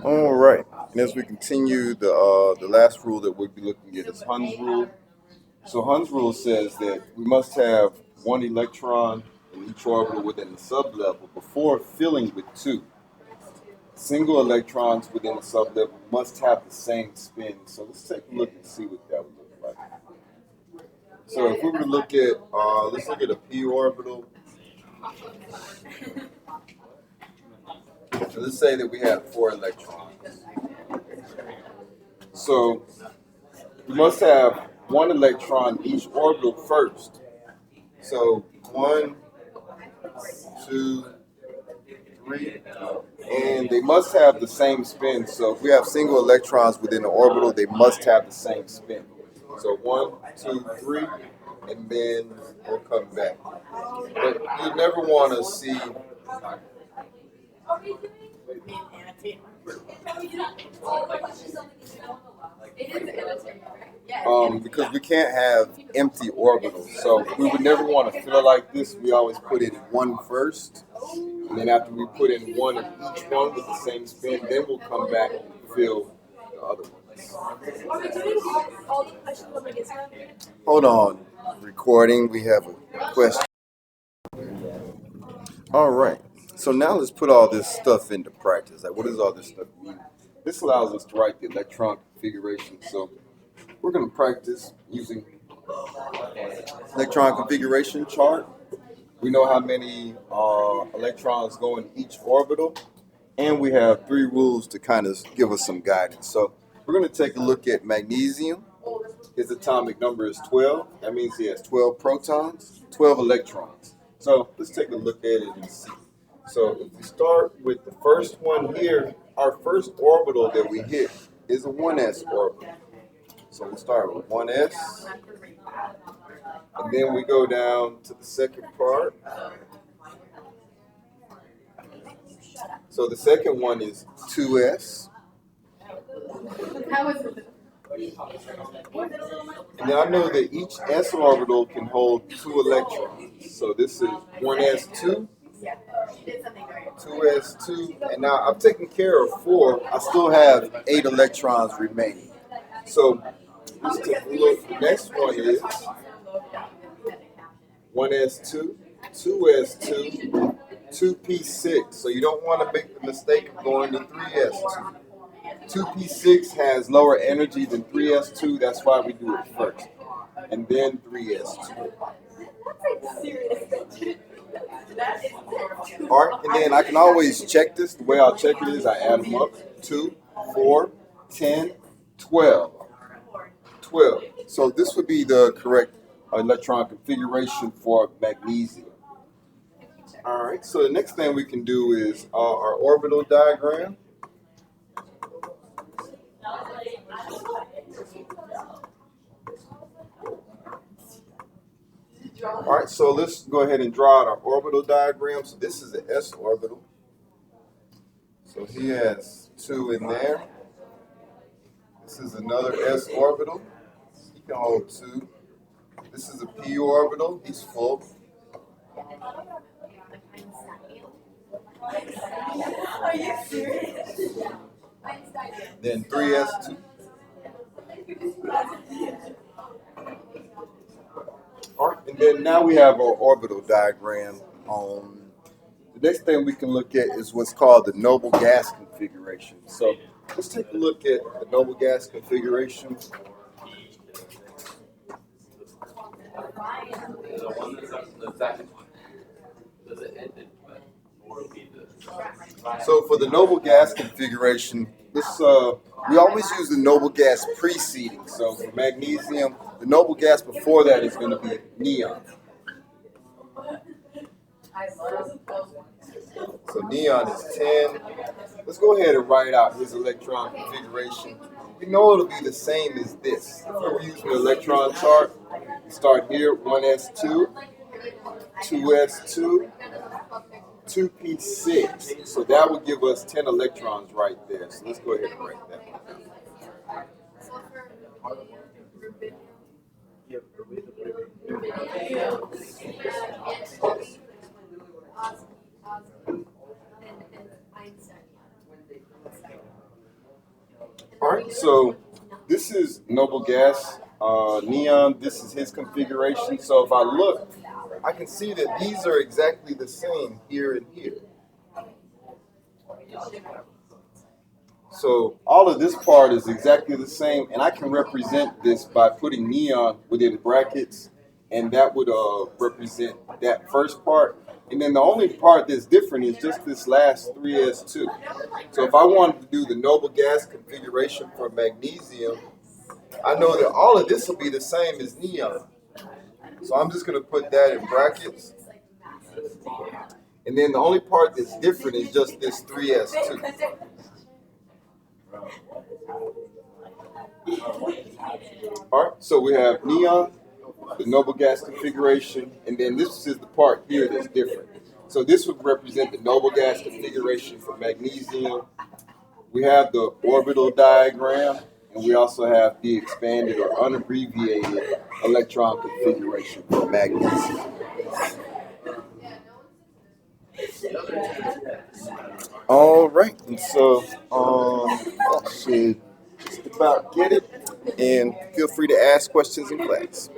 All right. And as we continue, the last rule that we'll be looking at is Hund's rule. So Hund's rule says that we must have one electron in each orbital within the sublevel before filling with two. Single electrons within the sublevel must have the same spin. So let's take a look and see what that would look like. So if we were to look at, let's look at a p orbital. So let's say that we have 4 electrons. So we must have one electron in each orbital first. So 1, 2, 3, and they must have the same spin. So if we have single electrons within the orbital, they must have the same spin. So 1, 2, 3, and then we'll come back. But you never want to see because we can't have empty orbitals. So we would never want to fill like this. We always put in one first, and then after we put in one of each one with the same spin, then we'll come back and fill the other ones. Hold on, recording. We have a question. All right. So now let's put all this stuff into practice. Like, what does all this stuff mean? This allows us to write the electron configuration. So we're going to practice using electron configuration chart. We know how many electrons go in each orbital, and we have 3 rules to kind of give us some guidance. So we're going to take a look at magnesium. His atomic number is 12. That means he has 12 protons, 12 electrons. So let's take a look at it and see. So if we start with the first one here, our first orbital that we hit is a 1s orbital. So we start with 1s, and then we go down to the second part. So the second one is 2s. And now I know that each s orbital can hold 2 electrons. So this is 1s2, 2s2, and now I've taken care of 4. I still have 8 electrons remaining. So let's take a look. The next one is 1s2, 2s2, 2p6. So you don't want to make the mistake of going to 3s2. 2p6 has lower energy than 3s2. That's why we do it first, and then 3s2. All right, and then I can always check this. The way I'll check it is I add them up. 2, 4, 10, 12. 12. So this would be the correct electron configuration for magnesium. All right, so the next thing we can do is our orbital diagram. All right, so let's go ahead and draw out our orbital diagram. So this is the s orbital. So he has 2 in there. This is another s orbital. He can hold 2. This is a p orbital. He's full. Are you serious? Then 3s2. All right, and then now we have our orbital diagram. The next thing we can look at is what's called the noble gas configuration. So let's take a look at the noble gas configuration. So for the noble gas configuration, this we always use the noble gas preceding. So for magnesium, the noble gas before that is going to be neon. So neon is 10. Let's go ahead and write out his electron configuration. We know it'll be the same as this. If we're using the electron chart, we start here, 1s2, 2s2, 2p6. So that would give us 10 electrons right there. So let's go ahead and write that one down. So this is noble gas, neon. This is his configuration. So if I look, I can see that these are exactly the same here and here. So all of this part is exactly the same, and I can represent this by putting neon within brackets, and that would represent that first part. And then the only part that's different is just this last 3s2. So if I wanted to do the noble gas configuration for magnesium, I know that all of this will be the same as neon. So I'm just going to put that in brackets. And then the only part that's different is just this 3s2. All right, so we have neon, the noble gas configuration, and then this is the part here that's different. So this would represent the noble gas configuration for magnesium. We have the orbital diagram, and we also have the expanded or unabbreviated electron configuration for magnesium. All right, and so that should just about get it. And feel free to ask questions in class.